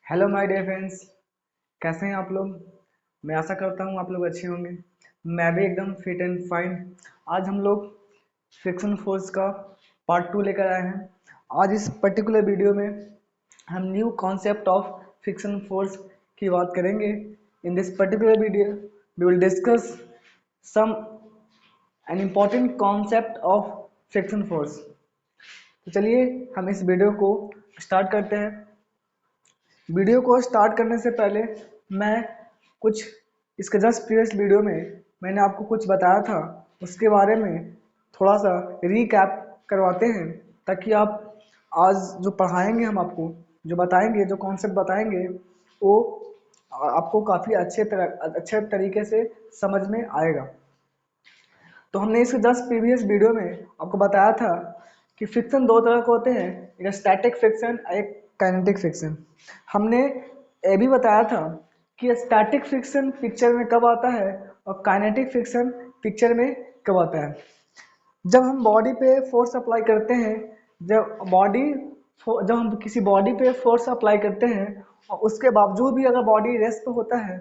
Hello my dear friends. कैसे हैं आप लोग। मैं आशा करता हूँ आप लोग अच्छे होंगे। मैं भी एकदम फिट एंड फाइन। आज हम लोग फ्रिक्शन फोर्स का पार्ट 2 लेकर आए हैं। आज इस पर्टिकुलर वीडियो में हम new concept of friction force की बात करेंगे। In this particular video we will discuss some an important concept of friction force. तो चलिए हम इस वीडियो को स्टार्ट करते हैं। वीडियो को स्टार्ट करने से पहले मैं कुछ इसके जस्ट प्रीवियस वीडियो में मैंने आपको कुछ बताया था, उसके बारे में थोड़ा सा रीकैप करवाते हैं, ताकि आप आज जो पढ़ाएंगे हम आपको, जो बताएंगे, जो कॉन्सेप्ट बताएंगे, वो आपको काफ़ी अच्छे तरीके से समझ में आएगा। तो हमने इस जस्ट प्रीवियस वीडियो में आपको बताया था कि फ्रिक्शन दो तरह के होते हैं, एक स्टैटिक फ्रिक्शन और एक काइनेटिक फ्रिक्शन। हमने ये भी बताया था कि स्टैटिक फ्रिक्शन पिक्चर में कब आता है और काइनेटिक फ्रिक्शन पिक्चर में कब आता है। जब हम बॉडी पे फोर्स अप्लाई करते हैं, जब हम किसी बॉडी पे फोर्स अप्लाई करते हैं और उसके बावजूद भी अगर बॉडी रेस्ट पे होता है,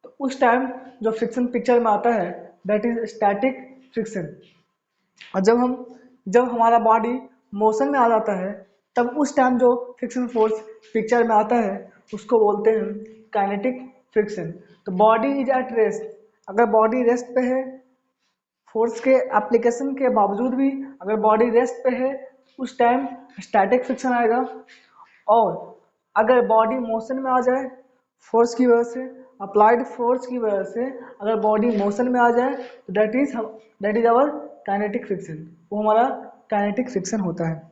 तो उस टाइम जो फ्रिक्शन पिक्चर में आता है दैट इज स्टैटिक फ्रिक्शन। और जब हमारा बॉडी मोशन में आ जाता है, तब उस टाइम जो फ्रिक्शन फोर्स पिक्चर में आता है उसको बोलते हैं काइनेटिक फ्रिक्शन। तो बॉडी इज एट रेस्ट, अगर बॉडी रेस्ट पे है, फोर्स के एप्लीकेशन के बावजूद भी अगर बॉडी रेस्ट पे है, उस टाइम स्टैटिक फ्रिक्शन आएगा। और अगर बॉडी मोशन में आ जाए, फोर्स की वजह से, अप्लाइड फोर्स की वजह से अगर बॉडी मोशन में आ जाए, तो that is our kinetic friction. वो हमारा काइनेटिक फ्रिक्शन होता है।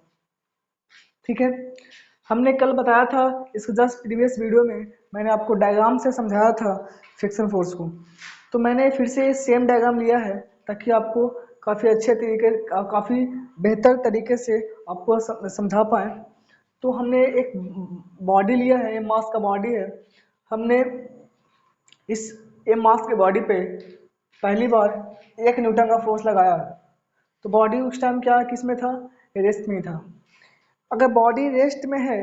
ठीक है। हमने कल बताया था, इसको जस्ट प्रीवियस वीडियो में मैंने आपको डायग्राम से समझाया था फ्रिक्शन फोर्स को। तो मैंने फिर से सेम डायग्राम लिया है, ताकि आपको काफ़ी बेहतर तरीके से आपको समझा पाए। तो हमने एक बॉडी लिया है, ये मास का बॉडी है। हमने इस ये मास के बॉडी पे पहली बार 1 न्यूटन का फोर्स लगाया। तो बॉडी उस टाइम क्या किस में था, रेस्ट में था। अगर बॉडी रेस्ट में है,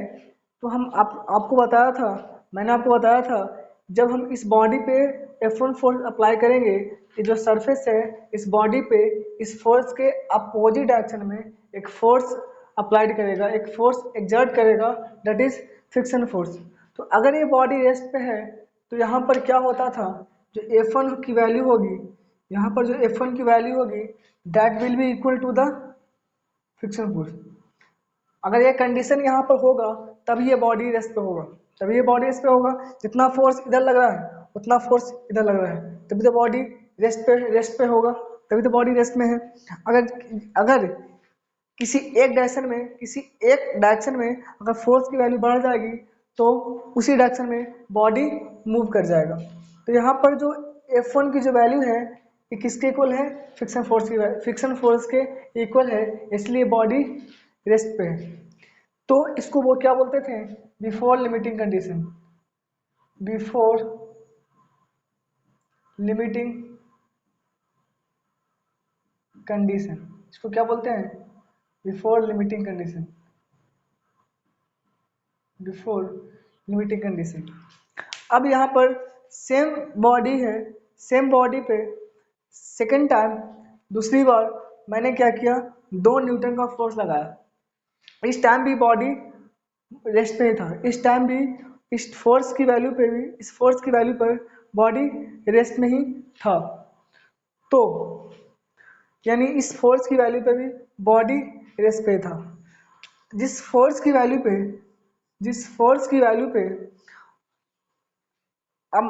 तो आपको बताया था, मैंने आपको बताया था, जब हम इस बॉडी पे F1 फोर्स अप्लाई करेंगे, ये जो सरफेस है इस बॉडी पे, इस फोर्स के अपोजिट डायरेक्शन में एक फोर्स अप्लाइड करेगा, एक फोर्स एक्सर्ट करेगा, दैट इज फ्रिक्शन फोर्स। तो अगर ये बॉडी रेस्ट पे है, तो यहाँ पर क्या होता था, जो F1 की वैल्यू होगी, यहाँ पर जो F1 की वैल्यू होगी, that will be equal to the friction force. अगर ये कंडीशन यहाँ पर होगा, तभी ये बॉडी रेस्ट पे होगा, तभी ये बॉडी रेस्ट पे होगा। जितना फोर्स इधर लग रहा है उतना फोर्स इधर लग रहा है, तभी तो बॉडी रेस्ट पे होगा, तभी तो बॉडी रेस्ट में है। अगर अगर किसी एक डायरेक्शन में अगर फोर्स की वैल्यू बढ़ जाएगी, तो उसी डायरेक्शन में बॉडी मूव कर जाएगा। तो यहाँ पर जो F1 की जो वैल्यू है, ये किसके इक्वल है, फ्रिक्शन फोर्स के इक्वल है, इसलिए बॉडी रेस्ट पे है। तो इसको वो क्या बोलते थे, before limiting condition. Before limiting condition, इसको क्या बोलते हैं, before limiting condition. Before limiting condition. अब यहाँ पर सेम बॉडी है, सेम बॉडी पे सेकेंड टाइम, दूसरी बार मैंने क्या किया, 2 न्यूटन का फोर्स लगाया। इस टाइम भी बॉडी रेस्ट पे था, इस टाइम भी इस फोर्स की वैल्यू पर बॉडी रेस्ट में ही था। तो यानी इस फोर्स की वैल्यू पे भी बॉडी रेस्ट पे था। जिस फोर्स की वैल्यू पे जिस फोर्स की वैल्यू पे अब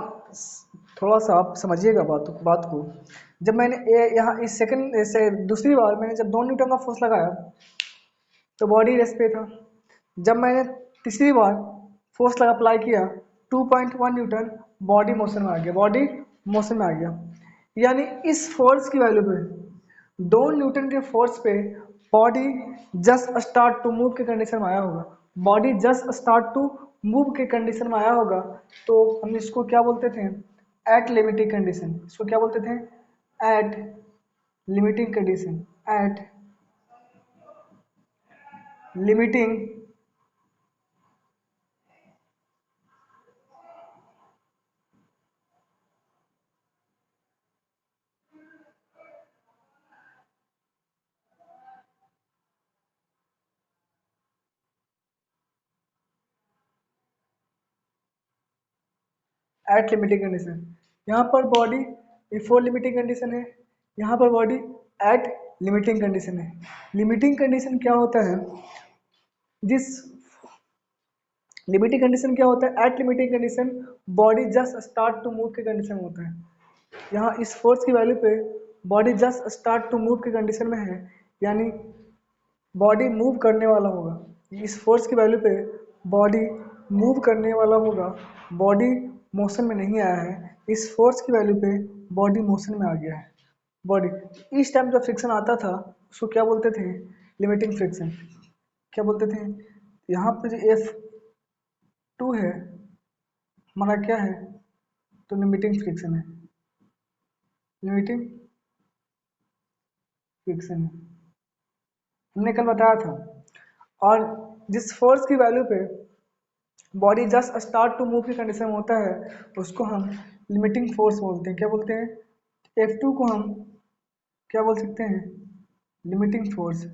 थोड़ा सा आप समझिएगा बात को। जब मैंने यहाँ इस सेकंड से दूसरी बार मैंने जब 2 न्यूटन का फोर्स लगाया, तो बॉडी रेस्ट पे था। जब मैंने तीसरी बार फोर्स लगा अप्लाई किया, 2.1 न्यूटन, बॉडी मोशन में आ गया। यानी इस फोर्स की वैल्यू पे, 2 न्यूटन के फोर्स पे body just start to move के कंडीशन में आया होगा, body just start to move के कंडीशन में आया होगा। तो हम इसको क्या बोलते थे, एट लिमिटिंग कंडीशन। इसको क्या बोलते थे, at limiting condition. At limiting at limiting condition. यहाँ पर बॉडी बिफोर लिमिटिंग कंडीशन है, यहाँ पर बॉडी एट लिमिटिंग कंडीशन है। लिमिटिंग कंडीशन क्या होता है, जिस लिमिटिंग कंडीशन क्या होता है, at limiting condition body just start to move की कंडीशन होता है। यहाँ इस फोर्स की वैल्यू पे body just start to move की कंडीशन में है, यानी बॉडी मूव करने वाला होगा। इस फोर्स की वैल्यू पे बॉडी मूव करने वाला होगा, बॉडी मोशन में नहीं आया है। इस फोर्स की वैल्यू पे बॉडी मोशन में आ गया है। बॉडी इस टाइम जब फ्रिक्शन आता था उसको क्या बोलते थे, लिमिटिंग फ्रिक्शन। क्या बोलते थे, यहाँ पर जो F2 है हमारा क्या है, तो लिमिटिंग फ्रिक्शन है, लिमिटिंग फ्रिक्शन है, हमने कल बताया था। और जिस फोर्स की वैल्यू पे body just start to move की कंडीशन में होता है उसको हम लिमिटिंग फोर्स बोलते हैं। क्या बोलते हैं, F2 को हम क्या बोल सकते हैं, लिमिटिंग फोर्स,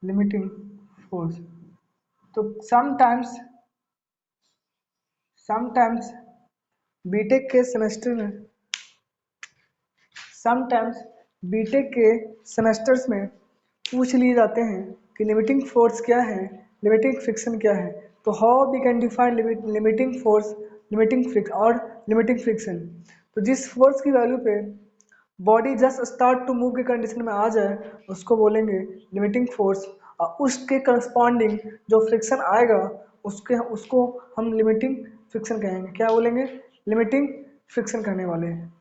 लिमिटिंग फोर्स। तो समटाइम्स बीटेक के सेमेस्टर में, समटाइम्स बीटेक के सेमेस्टर्स में पूछ लिए जाते हैं कि लिमिटिंग फोर्स क्या है, लिमिटिंग फ्रिक्शन क्या है। तो how we can define limiting force, limiting friction और लिमिटिंग फ्रिक्शन। तो जिस फोर्स की वैल्यू पे body just start to move की कंडीशन में आ जाए उसको बोलेंगे लिमिटिंग फोर्स, और उसके करस्पॉन्डिंग जो फ्रिक्शन आएगा उसको हम लिमिटिंग फ्रिक्शन कहेंगे। क्या बोलेंगे, लिमिटिंग फ्रिक्शन करने वाले हैं,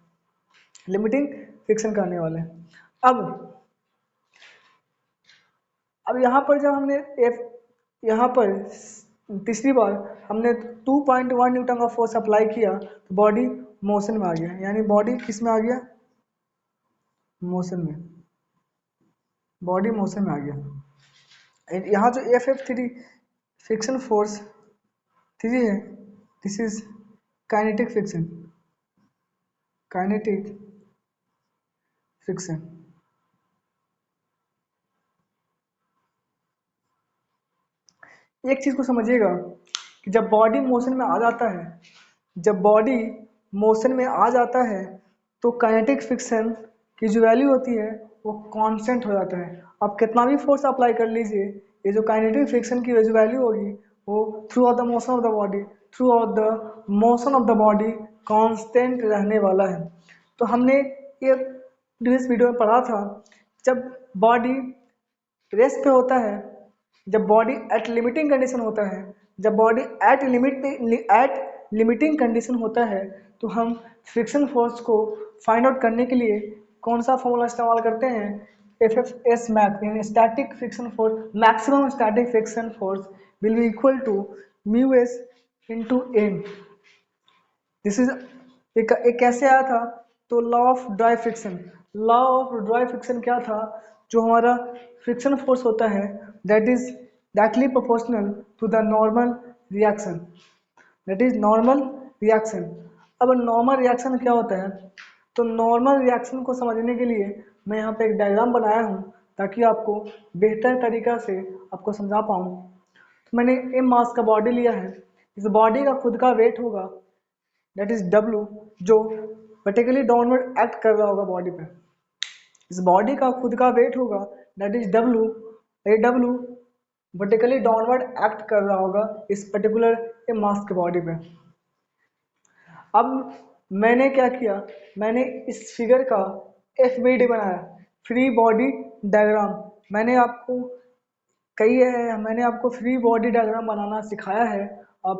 लिमिटिंग फ्रिक्शन करने वाले हैं। अब यहाँ पर जब हमने यहाँ पर तीसरी बार हमने 2.1 न्यूटन का फोर्स अप्लाई किया तो बॉडी मोशन में आ गया, यानी बॉडी किस में आ गया, मोशन में, बॉडी मोशन में आ गया। यहाँ जो FF3 फ्रिक्शन फोर्स 3 है, this is kinetic friction, kinetic friction. एक चीज को समझिएगा कि जब बॉडी मोशन में आ जाता है, जब बॉडी मोशन में आ जाता है तो काइनेटिक फ्रिक्शन की जो वैल्यू होती है वो कांस्टेंट हो जाता है। आप कितना भी फोर्स अप्लाई कर लीजिए, ये जो काइनेटिक फ्रिक्शन की जो वैल्यू होगी वो through out the motion of the body, throughout the motion of the body constant रहने वाला है। तो हमने ये प्रीवियस वीडियो में पढ़ा था, जब बॉडी रेस्ट पे होता है, जब बॉडी एट लिमिटिंग कंडीशन होता है, जब बॉडी एट लिमिटिंग कंडीशन होता है तो हम फ्रिक्शन फोर्स को फाइंड आउट करने के लिए कौन सा फॉर्मूला इस्तेमाल करते हैं, FFS मैक्स, यानी static friction force, maximum static friction force will be equal to mu s into N. This is एक कैसे आया था, तो law of dry friction, law of dry friction क्या था, जो हमारा फ्रिक्शन फोर्स होता है that is directly proportional to the normal reaction, that is normal reaction. अब नॉर्मल रिएक्शन क्या होता है, तो नॉर्मल रिएक्शन को समझने के लिए मैं यहाँ पे एक डायग्राम बनाया हूँ ताकि आपको बेहतर तरीका से आपको समझा पाऊँ। तो मैंने एम मास का बॉडी लिया है, इस बॉडी का खुद का वेट होगा दैट इज W, जो वर्टिकली डाउनवर्ड एक्ट कर रहा होगा बॉडी पे। इस बॉडी का खुद का वेट होगा दैट इज W, ये W वर्टिकली डाउनवर्ड एक्ट कर रहा होगा इस पर्टिकुलर मास के बॉडी पे। अब मैंने क्या किया, मैंने इस फिगर का FBD बनाया, फ्री बॉडी डायग्राम। मैंने आपको मैंने आपको फ्री बॉडी डायग्राम बनाना सिखाया है। आप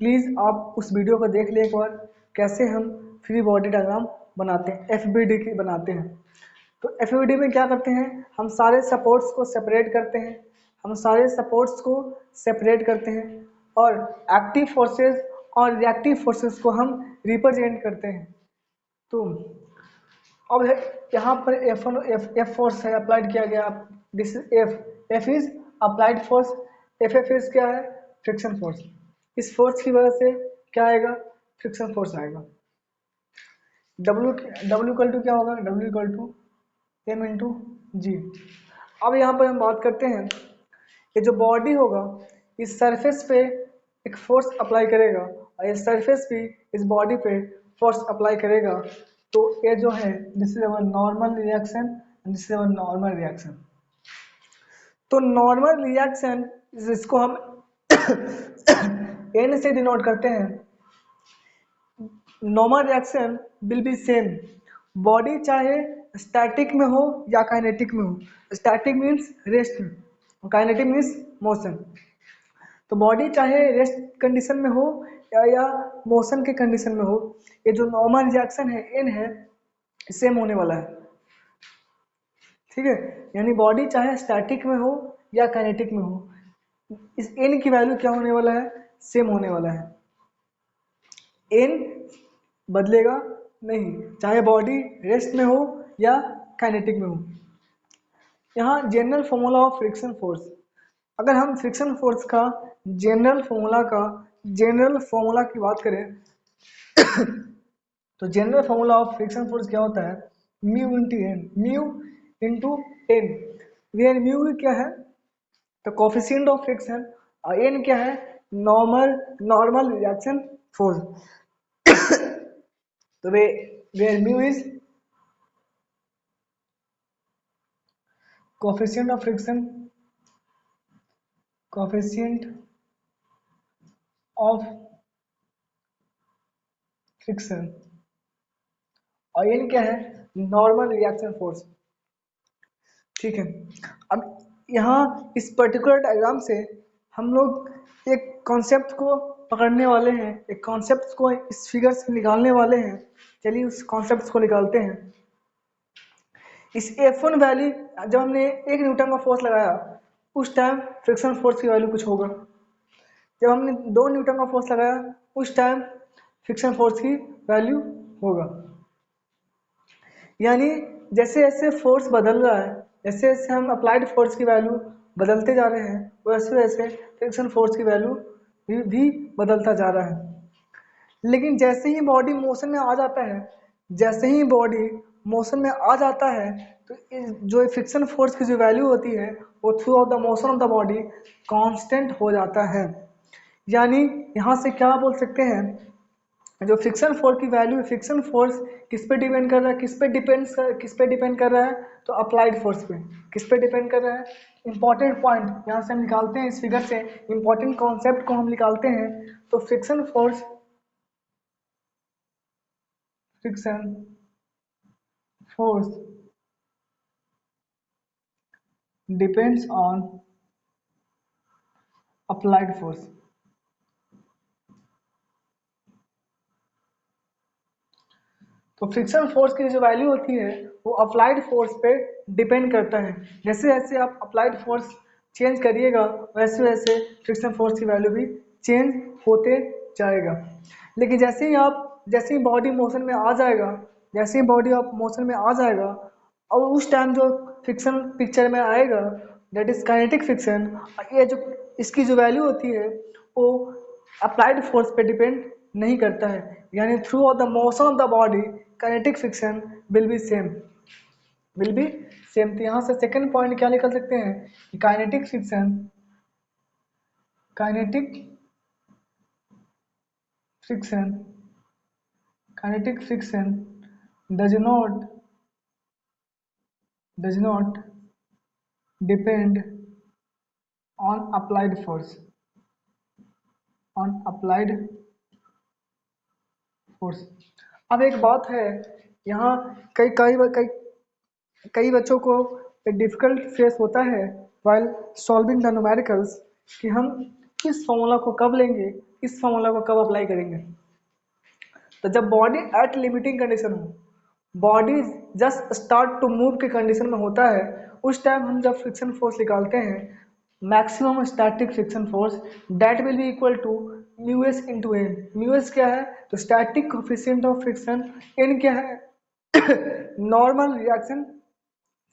प्लीज़ आप उस वीडियो को देख लें एक बार, कैसे हम फ्री बॉडी डायग्राम बनाते हैं, FBD की बनाते हैं। तो FBD में क्या करते हैं, हम सारे सपोर्ट्स को सेपरेट करते हैं, हम सारे सपोर्ट्स को सेपरेट करते हैं और एक्टिव फोर्सेस और रिएक्टिव फोर्सेस को हम रिप्रेजेंट करते हैं। तो अब यहाँ पर F फोर्स है अप्लाइड किया गया, this is F is applied force, FF is क्या है, फ्रिक्शन फोर्स। इस फोर्स की वजह से क्या आएगा, फ्रिक्शन फोर्स आएगा। W इक्वल टू क्या होगा, W equal to M into G। अब यहाँ पर हम बात करते हैं, ये जो बॉडी होगा इस सरफेस पे एक फोर्स अप्लाई करेगा और ये सरफेस भी इस बॉडी पे फोर्स अप्लाई करेगा, तो ये जो है this is our normal reaction and this is our normal reaction. तो नॉर्मल रिएक्शन जिसको हम एन से डिनोट करते हैं, normal reaction will be same, body चाहे स्टैटिक में हो या काइनेटिक में हो। स्टैटिक मीन्स रेस्ट में, काइनेटिक मीन्स मोशन। तो बॉडी चाहे रेस्ट कंडीशन में हो या मोशन के कंडीशन में हो, ये जो नॉर्मल रिएक्शन है एन है सेम होने वाला है। ठीक है, यानी बॉडी चाहे स्टैटिक में हो या काइनेटिक में हो, इस एन की वैल्यू क्या होने वाला है, सेम होने वाला है। एन बदलेगा नहीं, चाहे बॉडी रेस्ट में हो या काइनेटिक में हो। यहाँ general formula of friction force, अगर हम फ्रिक्शन फोर्स का जनरल फॉर्मूला की बात करें तो general formula of friction force क्या होता है, mu into N, where mu क्या है तो कोफिशिएंट ऑफ फ्रिक्शन और एन क्या है नॉर्मल रिएक्शन फोर्स। तो where mu is coefficient of friction और ये क्या है नॉर्मल रिएक्शन फोर्स। ठीक है, अब यहाँ इस पर्टिकुलर डायग्राम से हम लोग एक कॉन्सेप्ट को पकड़ने वाले हैं, एक कॉन्सेप्ट को इस फिगर से निकालने वाले हैं। चलिए उस कॉन्सेप्ट को निकालते हैं। इस F1 वैल्यू जब हमने 1 न्यूटन का फोर्स लगाया उस टाइम फ्रिक्शन फोर्स की वैल्यू कुछ होगा, जब हमने 2 न्यूटन का फोर्स लगाया उस टाइम फ्रिक्शन फोर्स की वैल्यू होगा। यानी जैसे जैसे फोर्स बदल रहा है, जैसे जैसे हम अप्लाइड फोर्स की वैल्यू बदलते जा रहे हैं, वैसे वैसे फ्रिक्शन फोर्स की वैल्यू भी बदलता जा रहा है। लेकिन जैसे ही बॉडी मोशन में आ जाता है, जैसे ही बॉडी मोशन में आ जाता है तो जो फ्रिक्शन फोर्स की जो वैल्यू होती है वो through out the motion of the body constant हो जाता है। यानी यहाँ से क्या बोल सकते हैं, जो फ्रिक्शन फोर्स की वैल्यू, फ्रिक्शन फोर्स किस पे डिपेंड कर रहा है, किस पे डिपेंड कर रहा है तो अप्लाइड फोर्स पे। किस पे डिपेंड कर रहा है, इंपॉर्टेंट पॉइंट यहाँ से हम निकालते हैं, इस फिगर से इंपॉर्टेंट कॉन्सेप्ट को हम निकालते हैं। तो friction force depends on applied force. तो फ्रिक्शन फोर्स की जो वैल्यू होती है वो अप्लाइड फोर्स पे डिपेंड करता है। जैसे जैसे आप अप्लाइड फोर्स चेंज kariएगा वैसे वैसे फ्रिक्शन फोर्स की वैल्यू भी चेंज होते जाएगा। लेकिन जैसे ही बॉडी मोशन में आ जाएगा, जैसे ही बॉडी आप मोशन में आ जाएगा और उस टाइम जो फ्रिक्शन पिक्चर में आएगा दैट इज काइनेटिक फ्रिक्शन, ये जो इसकी जो वैल्यू होती है वो अप्लाइड फोर्स पे डिपेंड नहीं करता है। यानी through out the motion of the body kinetic friction will be same. तो यहाँ से सेकंड पॉइंट क्या निकल सकते हैं कि kinetic friction does not depend on applied force। अब एक बात है, यहाँ कई कई कई कई बच्चों को डिफिकल्ट फेस होता है वाइल सॉल्विंग द न्यूमेरिकल्स कि हम इस फॉर्मूला को कब लेंगे, इस फॉर्मूला को कब अप्लाई करेंगे। तो जब बॉडी एट लिमिटिंग कंडीशन हो, body just start to move के कंडीशन में होता है, उस टाइम हम जब फ्रिक्शन फोर्स निकालते हैं maximum static friction force that will be equal to mu s into N. Mu s क्या है तो static coefficient of friction, N क्या है नॉर्मल रिएक्शन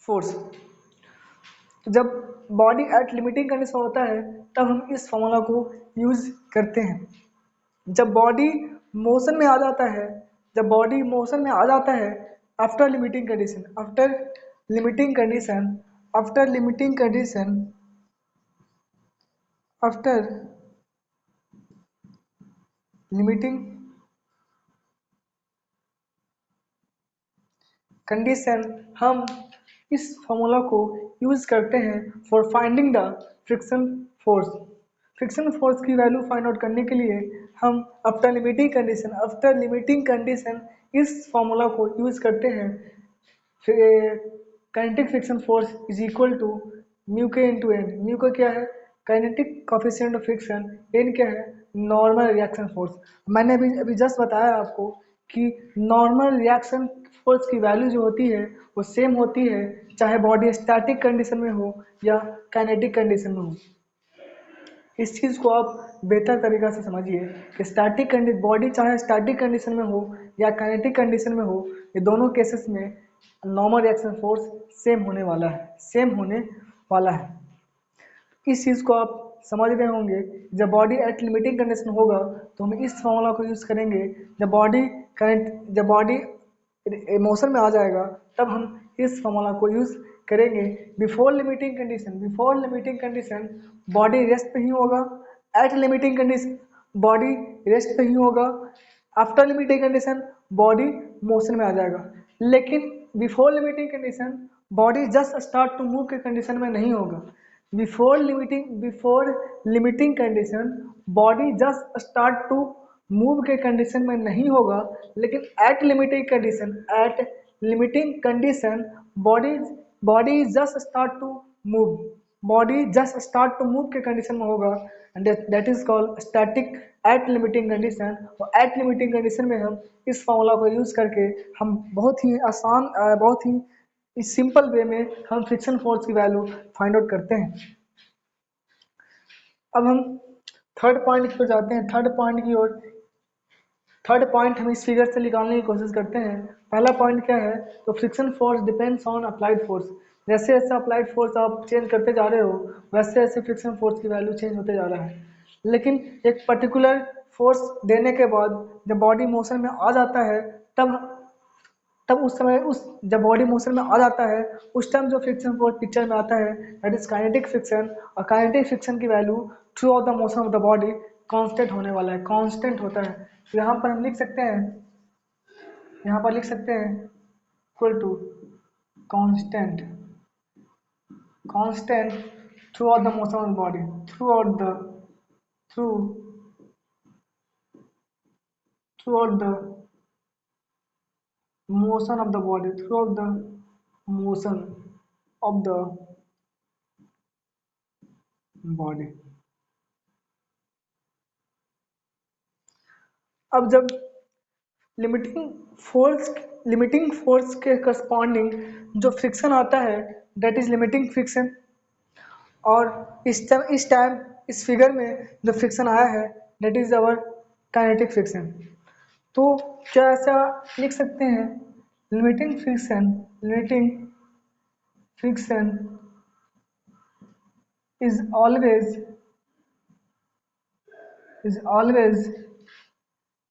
फोर्स। तो जब बॉडी एट लिमिटिंग कंडीशन होता है तब हम इस फॉर्मूला को यूज करते हैं। जब बॉडी मोशन में आ जाता है, आफ्टर लिमिटिंग लिमिटिंग कंडीशन हम इस फॉर्मूला को यूज करते हैं for finding the friction force. Friction force की वैल्यू फाइंड आउट करने के लिए हम आफ्टर लिमिटिंग कंडीशन इस फॉर्मूला को यूज करते हैं। Kinetic friction force is equal to mu k into N. Mu का क्या है? Kinetic coefficient of friction. N क्या है? Normal reaction force. मैंने अभी अभी जस्ट बताया आपको कि नॉर्मल रिएक्शन फोर्स की वैल्यू जो होती है वो सेम होती है चाहे बॉडी स्टैटिक कंडीशन में हो या काइनेटिक कंडीशन में हो। इस चीज़ को आप बेहतर तरीक़ा से समझिए कि स्टैटिक कंडीशन बॉडी चाहे स्टैटिक कंडीशन में हो या काइनेटिक कंडीशन में हो, ये दोनों केसेस में नॉर्मल रिएक्शन फोर्स सेम होने वाला है। इस चीज़ को आप समझ रहे होंगे। जब बॉडी एट लिमिटिंग कंडीशन होगा तो हम इस फॉर्मूला को यूज़ करेंगे। जब बॉडी मोशन में आ जाएगा तब हम इस फॉर्मूला को यूज़ करेंगे। Before limiting condition body rest पे ही होगा। At limiting condition body rest पे ही होगा। After limiting condition body motion में आ जाएगा। लेकिन before body just start to move के कंडीशन में नहीं होगा। Before limiting condition body just start to move के कंडीशन में नहीं होगा। लेकिन at limiting condition body body just start to move के कंडीशन में होगा। And that is called static at limiting condition. और एट लिमिटिंग कंडीशन में हम इस फॉर्मूला को यूज करके हम बहुत ही आसान बहुत ही इस सिंपल वे में हम फ्रिक्शन फोर्स की वैल्यू फाइंड आउट करते हैं। अब हम थर्ड पॉइंट पर जाते हैं। थर्ड पॉइंट हम इस फिगर से निकालने की कोशिश करते हैं। पहला पॉइंट क्या है? तो friction force depends on applied force. जैसे जैसे अप्लाइड फोर्स आप चेंज करते जा रहे हो वैसे वैसे फ्रिक्शन फोर्स की वैल्यू चेंज होते जा रहा है। लेकिन एक पर्टिकुलर फोर्स देने के बाद जब बॉडी मोशन में आ जाता है तब उस समय जब बॉडी मोशन में आ जाता है उस टाइम जो फ्रिक्शन फोर्स पिक्चर में आता है दैट इज काइनेटिक फ्रिक्शन। और काइनेटिक फ्रिक्शन की value through out the motion of the body constant होने वाला है, कांस्टेंट होता है। तो यहाँ पर हम लिख सकते हैं equal to constant throughout the motion of the body throughout the motion of the body throughout the motion of the body। अब जब लिमिटिंग फोर्स के करस्पॉन्डिंग जो फ्रिक्शन आता है दैट इज लिमिटिंग फ्रिक्शन। और इस time इस figure में जो फ्रिक्शन आया है that is our kinetic friction. तो क्या ऐसा लिख सकते हैं? Limiting friction is always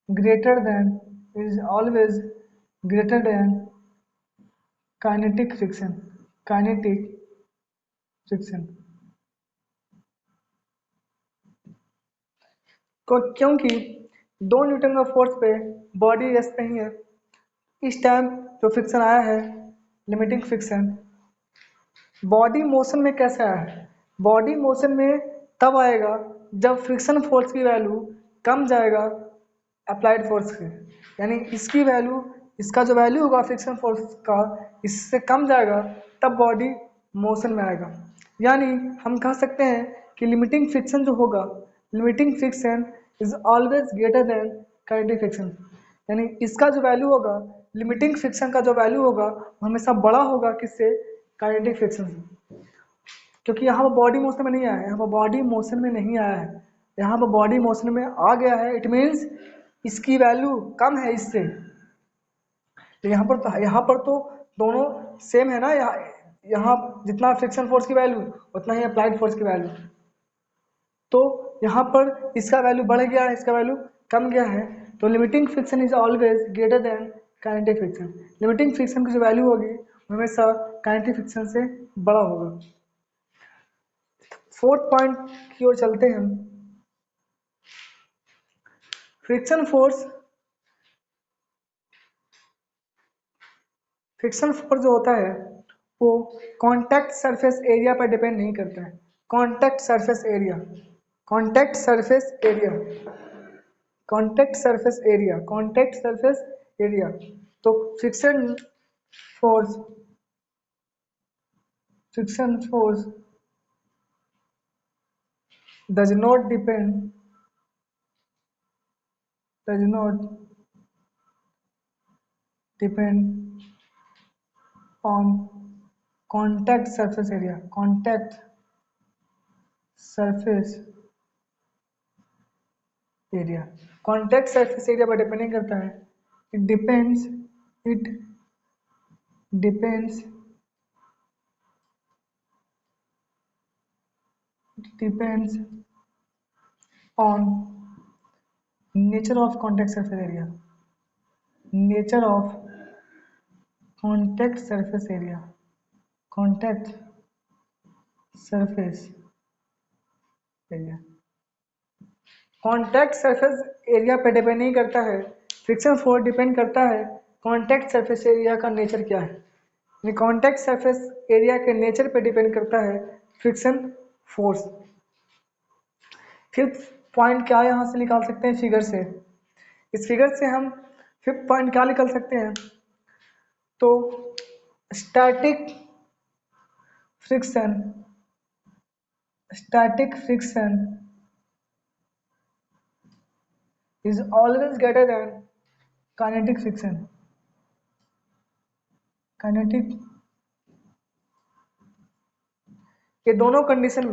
greater than kinetic friction क्योंकि 2 न्यूटन का फोर्स पे बॉडी रेस्ट पे ही है। इस टाइम जो फ्रिक्शन आया है लिमिटिंग फ्रिक्शन बॉडी मोशन में कैसे आया है? बॉडी मोशन में तब आएगा जब फ्रिक्शन फोर्स की वैल्यू कम जाएगा अप्लाइड फोर्स के। यानी इसका जो वैल्यू होगा फ्रिक्शन फोर्स का इससे कम जाएगा तब बॉडी मोशन में आएगा। यानी हम कह सकते हैं कि लिमिटिंग फ्रिक्शन जो होगा limiting friction is always greater than kinetic friction. यानी इसका जो वैल्यू होगा लिमिटिंग फ्रिक्शन का जो वैल्यू होगा वो हमेशा बड़ा होगा किससे? काइनेटिक फ्रिक्शन से। क्योंकि यहाँ पर बॉडी मोशन में नहीं आया है, यहाँ पर बॉडी मोशन में नहीं आया है, यहाँ पर बॉडी मोशन में आ गया है। इट मीन्स इसकी वैल्यू कम है इससे। तो यहाँ पर तो दोनों सेम है ना। यहाँ जितना फ्रिक्शन फोर्स की वैल्यू उतना ही अप्लाइड फोर्स की वैल्यू। तो यहाँ पर इसका वैल्यू बढ़ गया है, इसका वैल्यू कम गया है। तो limiting friction is always greater than kinetic friction. Limiting friction की जो वैल्यू होगी हमेशा काइनेटिक फ्रिक्शन से बड़ा होगा। फोर्थ पॉइंट की ओर चलते हैं हम। फ्रिक्शन फोर्स जो होता है वो कांटेक्ट सरफेस एरिया पर डिपेंड नहीं करता है। Contact surface area, contact surface area, contact surface area, contact surface area. तो friction force does not depend on contact surface area, contact surface area, contact surface area पर depend नहीं करता है। it depends on nature of contact surface area, nature of contact surface area, contact surface area, contact surface area पे depend नहीं करता है। Friction force depend करता है कांटेक्ट सरफेस एरिया का नेचर क्या है। कांटेक्ट सरफेस एरिया के नेचर पे डिपेंड करता है फ्रिक्शन फोर्स। फिफ्थ पॉइंट क्या यहाँ से निकाल सकते हैं फिगर से। इस फिगर से हम फिफ्थ पॉइंट क्या निकाल सकते हैं, तो static friction is always greater than kinetic friction. Kinetic, ये दोनों कंडीशन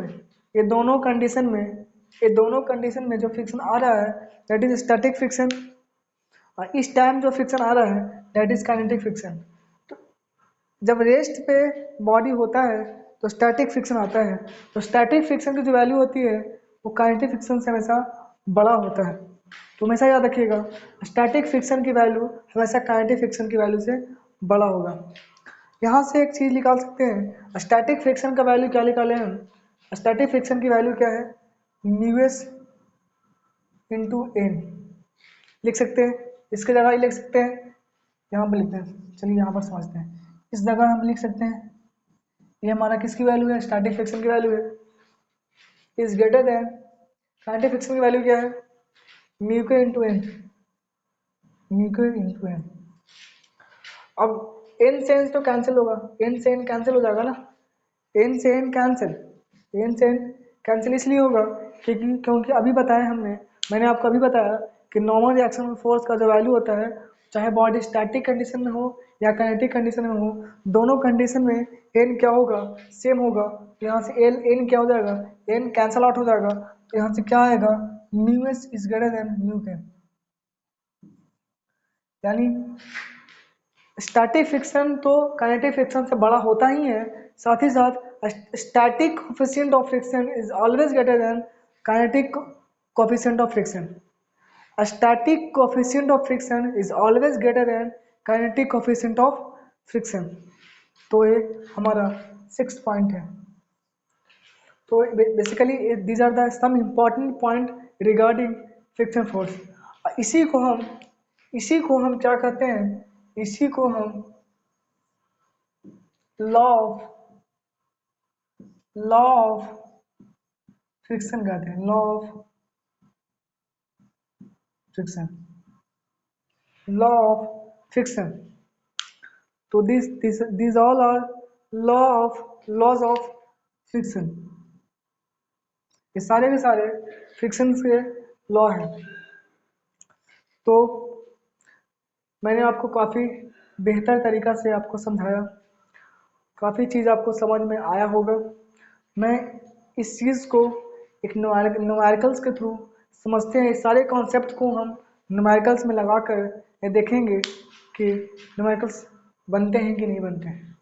में जो फ्रिक्शन आ रहा है दैट इज स्टैटिक फ्रिक्शन, और इस टाइम जो फ्रिक्शन आ रहा है दैट इज काइनेटिक फ्रिक्शन। तो जब रेस्ट पे बॉडी होता है तो स्टैटिक फ्रिक्शन आता है, तो स्टैटिक फ्रिक्शन की जो वैल्यू होती है वो काइनेटिक फ्रिक्शन से हमेशा बड़ा होता है। तो हमेशा याद रखिएगा स्टैटिक फ्रिक्शन की वैल्यू हमेशा काइनेटिक फ्रिक्शन की वैल्यू से बड़ा होगा। यहाँ से एक चीज़ निकाल सकते हैं, स्टैटिक फ्रिक्शन का वैल्यू क्या निकालें हम। स्टैटिक फ्रिक्शन की वैल्यू क्या है, μs इंटू एन लिख सकते हैं। इसके जगह ही लिख सकते हैं, यहाँ पर लिखते हैं, चलिए यहाँ पर समझते हैं। इस जगह हम लिख सकते हैं ये हमारा किसकी वैल्यू है, स्टैटिक फ्रिक्शन की वैल्यू है, is greater than kinetic friction की वैल्यू क्या है, म्यू के इंटू एन, अब एन से एन तो कैंसिल होगा, एन से एन कैंसिल हो जाएगा ना, एन से एन कैंसिल इसलिए होगा क्योंकि अभी बताया मैंने आपको अभी बताया कि नॉर्मल रिएक्शन फोर्स का जो वैल्यू होता है चाहे बॉडी स्टैटिक कंडीशन में हो या काइनेटिक कंडीशन में हो, दोनों कंडीशन में एन क्या होगा, सेम होगा। तो यहाँ से एन क्या हो जाएगा, एन कैंसल आउट हो जाएगा, तो यहाँ से क्या आएगा, mu S is greater than mu k, यानी स्टैटिक फ्रिक्शन तो काइनेटिक फ्रिक्शन से बड़ा होता ही है, साथ ही साथ static coefficient of friction is always greater than kinetic coefficient of friction. Static coefficient of friction is always greater than kinetic coefficient of friction. तो ये हमारा 6th पॉइंट है। तो basically these are the some important point regarding friction force. इसी को हम क्या कहते हैं, इसी को हम लॉ ऑफ फ्रिक्शन कहते हैं, लॉ ऑफ फ्रिक्शन। तो these all are laws of friction। ये सारे के सारे फ्रिक्शन के लॉ हैं। तो मैंने आपको काफ़ी बेहतर तरीका से आपको समझाया, काफ़ी चीज़ आपको समझ में आया होगा। मैं इस चीज़ को एक न्यूमेरिकल्स के थ्रू समझते हैं, इस सारे कॉन्सेप्ट को हम न्यूमेरिकल्स में लगा कर देखेंगे कि न्यूमेरिकल्स बनते हैं कि नहीं बनते हैं।